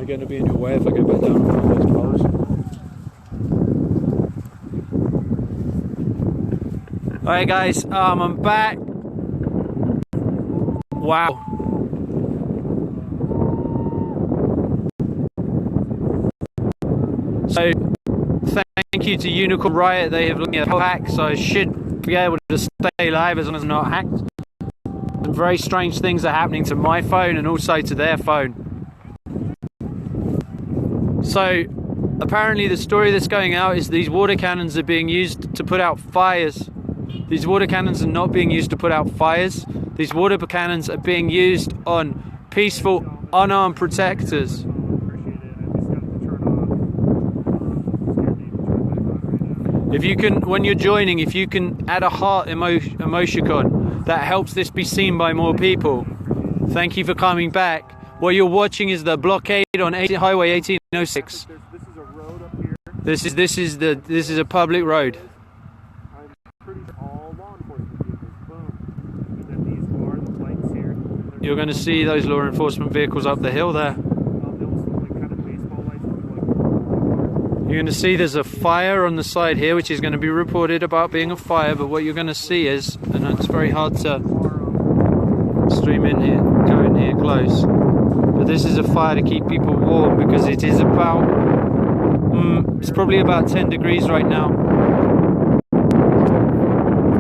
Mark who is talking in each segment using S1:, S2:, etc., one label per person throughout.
S1: I going to be in your way if I go back down one of those poles? Alright guys, I'm back. Wow. So, thank you to Unicorn Riot, they have looked at the hack, so I should be able to stay live as long as I'm not hacked. Some very strange things are happening to my phone and also to their phone. So, apparently the story that's going out is these water cannons are being used to put out fires. These water cannons are not being used to put out fires. These water cannons are being used on peaceful, unarmed protectors. If you can, when you're joining, if you can add a heart emoticon, that helps this be seen by more people. Thank you for coming back. What you're watching is the blockade on Highway 1806.
S2: This is a road up here.
S1: This is a public road.
S2: I'm pretty sure all law enforcement vehicles. Boom. And then these are the lights here.
S1: You're going to see those law enforcement vehicles up the hill there. You're going to see there's a fire on the side here, which is going to be reported about being a fire, but what you're going to see is, and it's very hard to stream in here, go in here close, but this is a fire to keep people warm because it is about, it's probably about 10 degrees right now.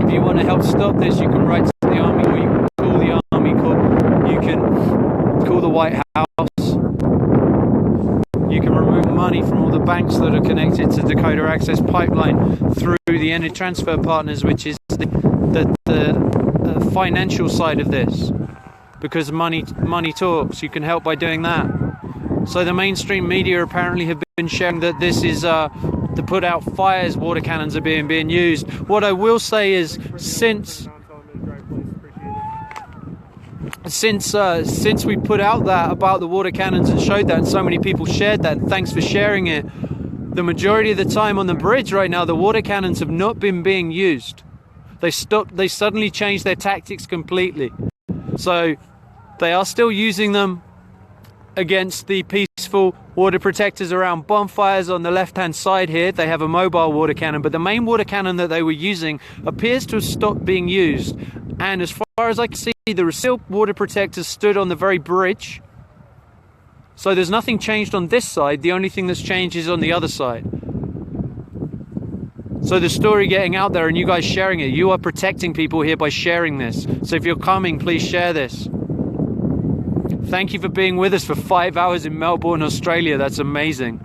S1: If you want to help stop this, you can write to the army, or you can call the army, you can call the White House. You can remove money from all the banks that are connected to Dakota Access Pipeline through the Energy Transfer Partners, which is the financial side of this. Because money talks, you can help by doing that. So the mainstream media apparently have been sharing that this is to put out fires, water cannons are being used. What I will say is, since we put out that about the water cannons and showed that, and so many people shared that, and thanks for sharing it, the majority of the time on the bridge right now, the water cannons have not been being used. They suddenly changed their tactics completely. So they are still using them against the peaceful water protectors around bonfires on the left hand side here. They have a mobile water cannon, but the main water cannon that they were using appears to have stopped being used. And as far as I can see, there are still water protectors stood on the very bridge. So there's nothing changed on this side. The only thing that's changed is on the other side. So the story getting out there and you guys sharing it, you are protecting people here by sharing this. So if you're coming, please share this. Thank you for being with us for 5 hours in Melbourne, Australia. That's amazing.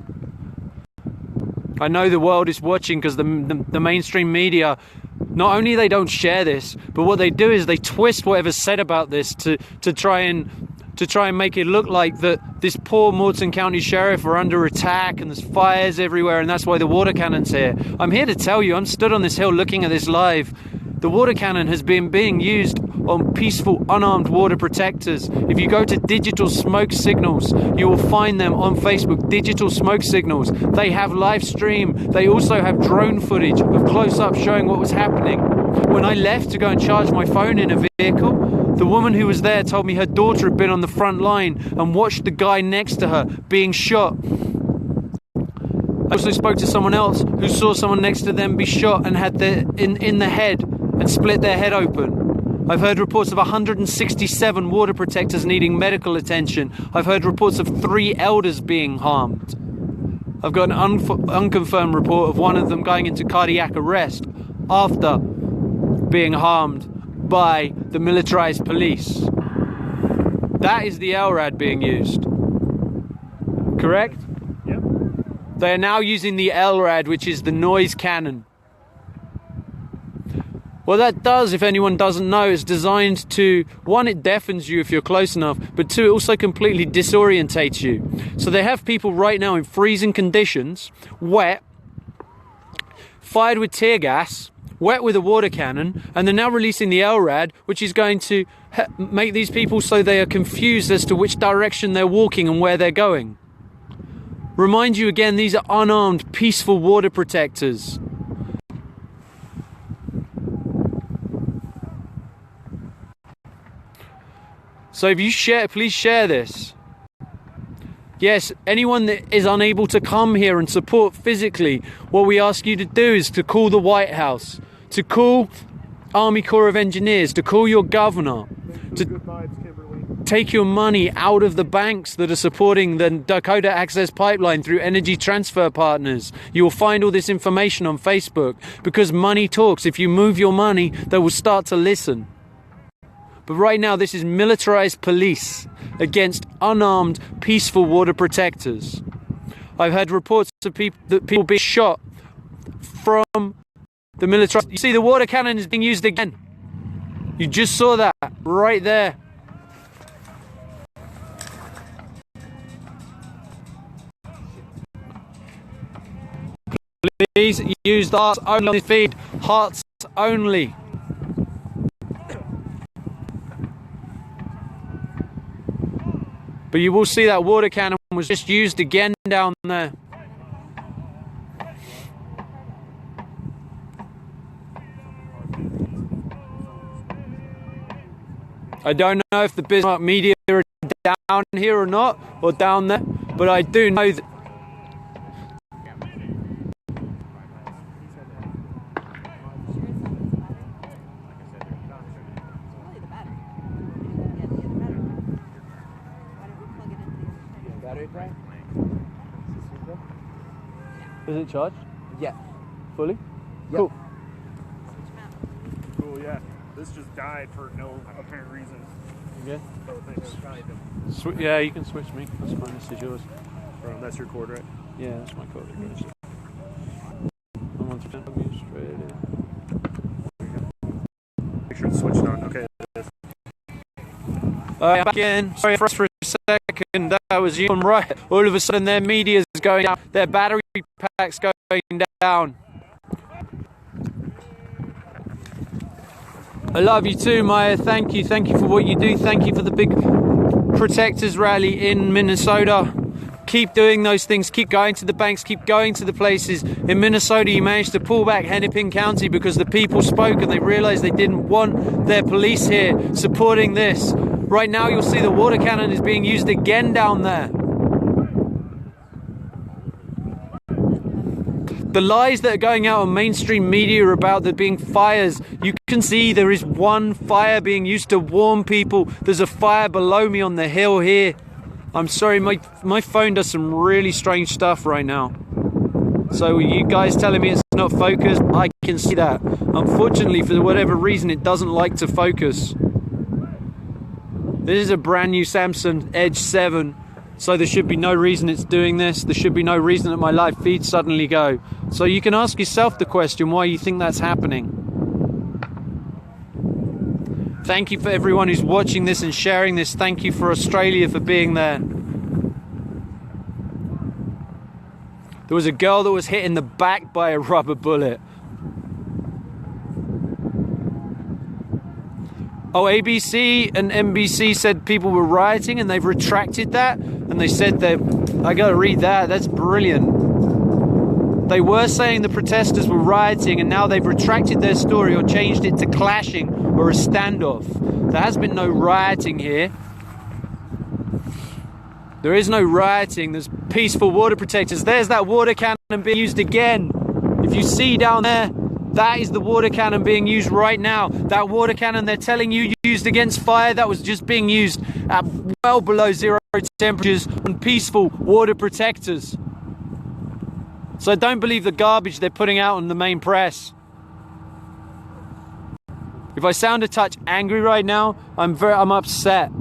S1: I know the world is watching because the mainstream media, not only they don't share this, but what they do is they twist whatever's said about this to try and make it look like that this poor Morton County Sheriff are under attack and there's fires everywhere and that's why the water cannon's here. I'm here to tell you, I'm stood on this hill looking at this live. The water cannon has been being used on peaceful, unarmed water protectors. If you go to Digital Smoke Signals, you will find them on Facebook, Digital Smoke Signals. They have live stream. They also have drone footage of close-up showing what was happening. When I left to go and charge my phone in a vehicle, the woman who was there told me her daughter had been on the front line and watched the guy next to her being shot. I also spoke to someone else who saw someone next to them be shot and had in the head and split their head open. I've heard reports of 167 water protectors needing medical attention. I've heard reports of 3 elders being harmed. I've got an unconfirmed report of one of them going into cardiac arrest after being harmed by the militarized police. That is the LRAD being used. Correct?
S2: Yep.
S1: They are now using the LRAD, which is the noise cannon. What that does, if anyone doesn't know, is designed to, 1, it deafens you if you're close enough, but 2, it also completely disorientates you. So they have people right now in freezing conditions, wet, fired with tear gas, wet with a water cannon, and they're now releasing the LRAD, which is going to make these people so they are confused as to which direction they're walking and where they're going. Remind you again, these are unarmed, peaceful water protectors. So if you share, please share this. Yes, anyone that is unable to come here and support physically, what we ask you to do is to call the White House, to call Army Corps of Engineers, to call your governor, to
S2: Good vibes, Kimberly.
S1: take your money out of the banks that are supporting the Dakota Access Pipeline through Energy Transfer Partners. You will find all this information on Facebook, because money talks. If you move your money, they will start to listen. But right now, this is militarized police against unarmed, peaceful water protectors. I've heard reports of people being shot from the military. You see, the water cannon is being used again. You just saw that right there. Please use the hearts only feed. Hearts only. But you will see that water cannon was just used again down there. I don't know if the business media are down here or not, or down there, but I do know that. Is it charged?
S3: Yeah.
S1: Fully?
S3: Yep.
S1: Cool.
S2: Cool, yeah. This just died for no apparent reason.
S1: Yeah.
S2: So thanks for trying to.
S1: Yeah, you can switch me. That's fine. This is yours.
S2: That's your cord, right?
S1: Yeah, that's my code. I'm on Australia.
S2: Make sure it's switched on. Okay.
S1: Back in. Sorry for a second. That was you. Right. All of a sudden, their media is going down. Their battery pack's going down. I love you too, Maya. Thank you. Thank you for what you do. Thank you for the big protectors rally in Minnesota. Keep doing those things. Keep going to the banks. Keep going to the places. In Minnesota, you managed to pull back Hennepin County because the people spoke and they realized they didn't want their police here supporting this. Right now, you'll see the water cannon is being used again down there. The lies that are going out on mainstream media about there being fires, you can see there is one fire being used to warn people. There's a fire below me on the hill here. I'm sorry, my phone does some really strange stuff right now. So you guys telling me it's not focused, I can see that. Unfortunately, for whatever reason, it doesn't like to focus. This is a brand new Samsung Edge 7. So there should be no reason it's doing this. There should be no reason that my live feeds suddenly go. So you can ask yourself the question why you think that's happening. Thank you for everyone who's watching this and sharing this. Thank you for Australia for being there. There was a girl that was hit in the back by a rubber bullet. Oh, ABC and NBC said people were rioting and they've retracted that. And they said I gotta read that, that's brilliant. They were saying the protesters were rioting and now they've retracted their story or changed it to clashing or a standoff. There has been no rioting here. There is no rioting, there's peaceful water protectors. There's that water cannon being used again. If you see down there, that is the water cannon being used right now. That water cannon they're telling you used against fire, that was just being used at well below zero temperatures on peaceful water protectors. So don't believe the garbage they're putting out on the main press. If I sound a touch angry right now, I'm upset.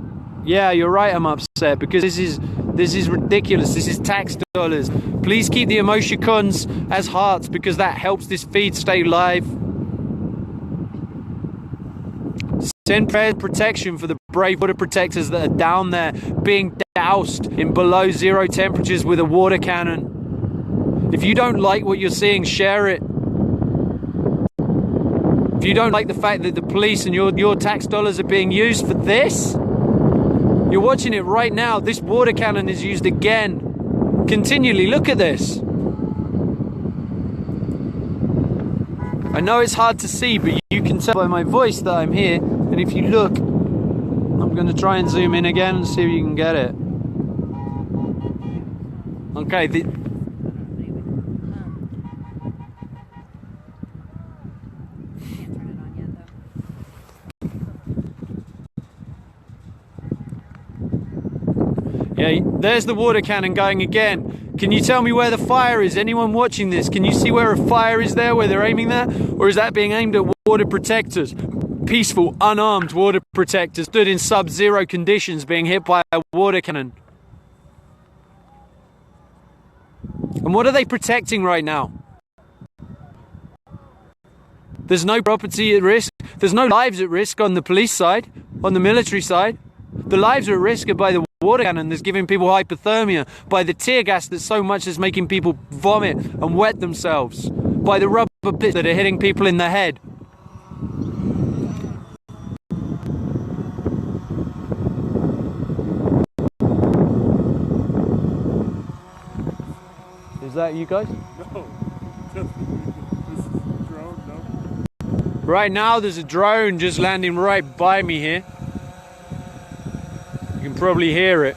S1: Yeah, you're right, I'm upset because this is ridiculous. This is tax dollars. Please keep the emoticons as hearts because that helps this feed stay live. Send protection for the brave water protectors that are down there being doused in below zero temperatures with a water cannon. If you don't like what you're seeing, share it. If you don't like the fact that the police and your tax dollars are being used for this, you're watching it right now. This water cannon is used again. Continually, look at this. I know it's hard to see, but you can tell by my voice that I'm here. And if you look, I'm going to try and zoom in again and see if you can get it. Okay.
S3: Can't turn it on yet, though.
S1: Yeah, there's the water cannon going again. Can you tell me where the fire is? Anyone watching this? Can you see where a fire is there, where they're aiming that? Or is that being aimed at water protectors? Peaceful, unarmed water protectors stood in sub-zero conditions being hit by a water cannon. And what are they protecting right now? There's no property at risk. There's no lives at risk on the police side, on the military side. The lives are at risk are by the water cannon that's giving people hypothermia, by the tear gas that's so much that's making people vomit and wet themselves, by the rubber bullets that are hitting people in the head. Is that you guys?
S2: No. This is a drone, no?
S1: Right now there's a drone just landing right by me here. You can probably hear it.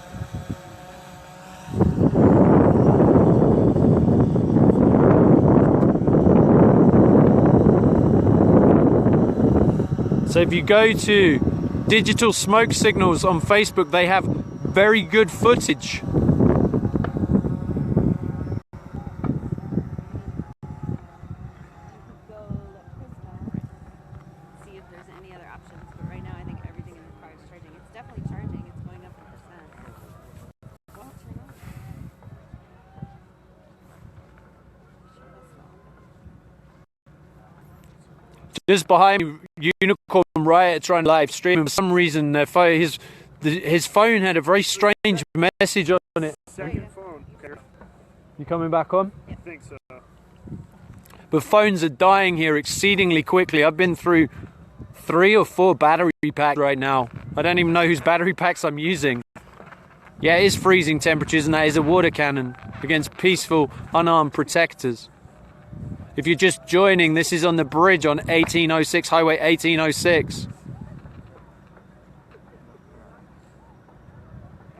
S1: So if you go to Digital Smoke Signals on Facebook, they have very good footage.
S3: See if there's any other options, but right now I think everything in the car is charging. It's definitely charging. It's going up in percent. Well, turn on.
S1: Just behind me, Unicorn Riot trying to live stream. For some reason, his phone had a very strange message on it.
S2: Second phone.
S1: You coming back on?
S2: I think so.
S1: But phones are dying here exceedingly quickly. I've been through 3 or 4 battery packs right now. I don't even know whose battery packs I'm using. Yeah, it is freezing temperatures, and that is a water cannon against peaceful, unarmed protectors. If you're just joining, this is on the bridge on 1806, Highway 1806.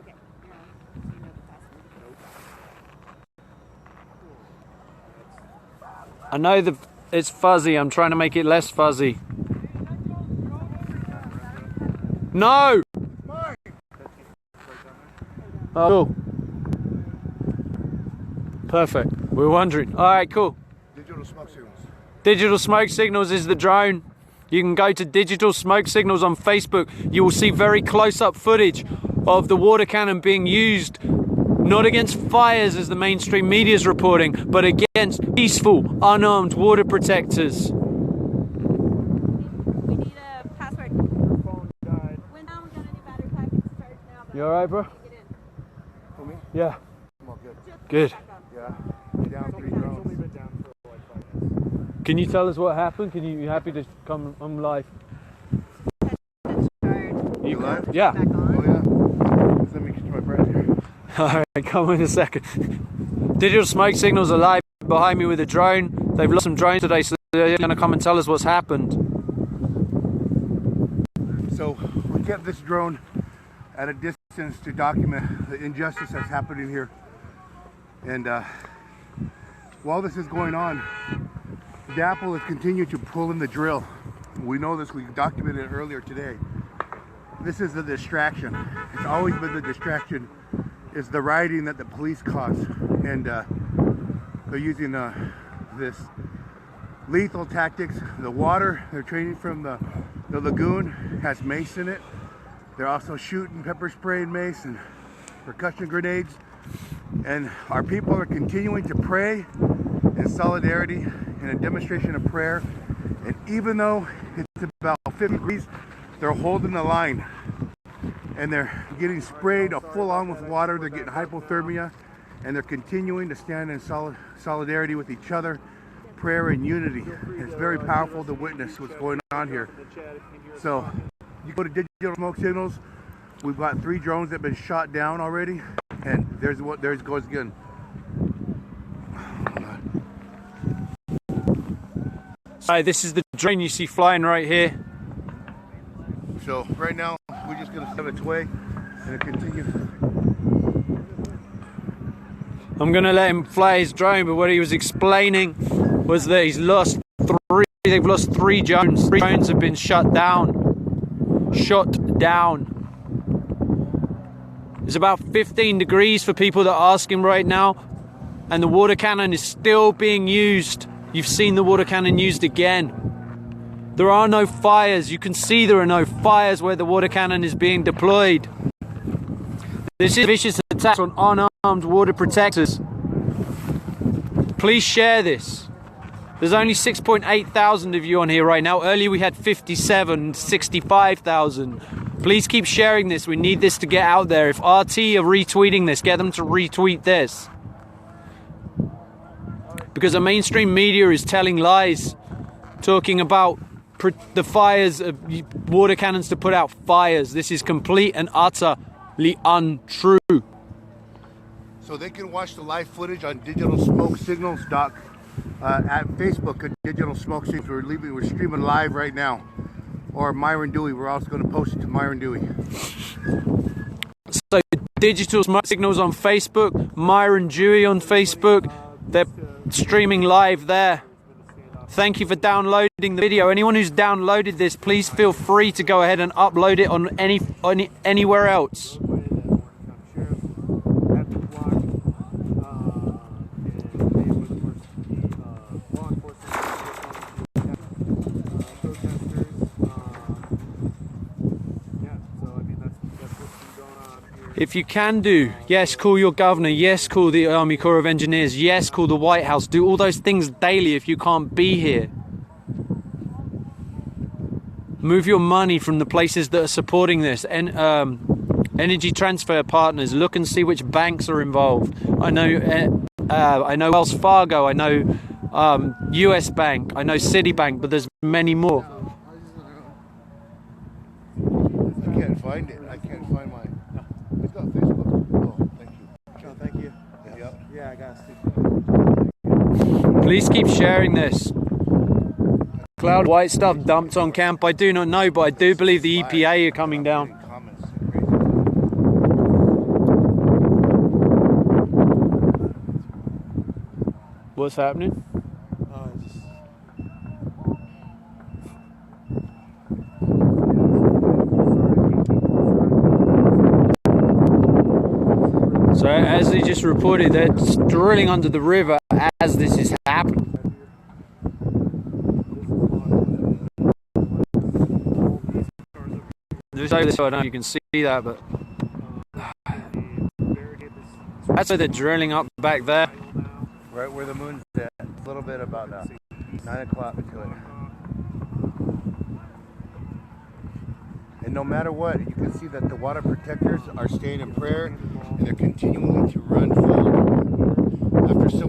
S3: Okay, you're on. You know the password.
S1: I know it's fuzzy. I'm trying to make it less fuzzy. No! Oh, cool. Perfect. We're wondering. All right, cool.
S4: Digital smoke signals.
S1: Digital Smoke Signals is the drone. You can go to Digital Smoke Signals on Facebook. You will see very close-up footage of the water cannon being used not against fires as the mainstream media is reporting, but against peaceful, unarmed water protectors.
S3: We need a password.
S2: Your phone died.
S3: When now we got a new battery pack. It's charged now. But
S1: You all right, bro?
S3: Get in.
S4: For me?
S1: Yeah.
S4: I'm all good.
S1: Good.
S3: Back on.
S4: Yeah. Down 3
S2: It's only
S4: drones.
S2: been down for like 5 minutes.
S1: Can you tell us what happened? You happy to come on live?
S3: It's charged.
S4: You live?
S1: Yeah.
S3: Back on.
S4: Oh yeah. Just let me get to my breath here.
S1: All right, come in a second. Digital Smoke Signals are live behind me with a drone. They've lost some drones today, so they're going to come and tell us what's happened.
S4: So we kept this drone at a distance to document the injustice that's happening here. And while this is going on, DAPL has continued to pull in the drill. We know this, we documented it earlier today. This is the distraction. It's always been the distraction, is the rioting that the police cause. And they're using this lethal tactics. The water they're training from the lagoon has mace in it. They're also shooting pepper spray and mace and percussion grenades. And our people are continuing to pray in solidarity in a demonstration of prayer. And even though it's about 50 degrees, they're holding the line. And they're getting sprayed full on with water. They're getting hypothermia. And they're continuing to stand in solidarity with each other, prayer and unity. And it's very powerful to witness what's going on here. So you go to Digital Smoke Signals. We've got 3 drones that have been shot down already. And there's goes again.
S1: Hi, this is the drone you see flying right here.
S4: So right now we're just gonna send its way and it continues.
S1: I'm gonna let him fly his drone, but what he was explaining was that they've lost three drones. Three drones have been shut down. It's about 15 degrees for people that are asking right now, and the water cannon is still being used. You've seen the water cannon used again. There are no fires. You can see there are no fires where the water cannon is being deployed. This is vicious attacks on unarmed water protectors. Please share this. There's only 6.8 thousand of you on here right now. Earlier we had 65,000. Please keep sharing this. We need this to get out there. If RT are retweeting this, get them to retweet this. Because the mainstream media is telling lies, talking about the fires of water cannons to put out fires. This is complete and utterly untrue.
S4: So they can watch the live footage on Digital Smoke Signals at Facebook. Digital Smoke Signals. We're streaming live right now. Or Myron Dewey. We're also going to post it to Myron Dewey.
S1: So Digital Smoke Signals on Facebook, Myron Dewey on Facebook. They're streaming live there. Thank you for downloading the video. Anyone who's downloaded this, please feel free to go ahead and upload it on anywhere else. If you can do, yes, call your governor, yes, call the Army Corps of Engineers, yes, call the White House, do all those things daily if you can't be here. Move your money from the places that are supporting this. And energy transfer partners, look and see which banks are involved. I know Wells Fargo, I know US Bank, I know Citibank, but there's many more.
S4: I can't find it. I can't find mine. It's got Facebook. Oh, thank you.
S2: Oh, thank you.
S4: Yep.
S2: Yeah, I got to see.
S1: Please keep sharing this. Cloud white stuff dumped on camp. I do not know, but I do believe the EPA are coming down. What's happening? So as they just reported, they're drilling under the river as this is happening. Just over this way, I don't know if you can see that, but that's where they're drilling up back there.
S4: Right where the moon's at. A little bit about 9 o'clock to it. And no matter what, you can see that the water protectors are staying in prayer and they're continuing to run forward. After so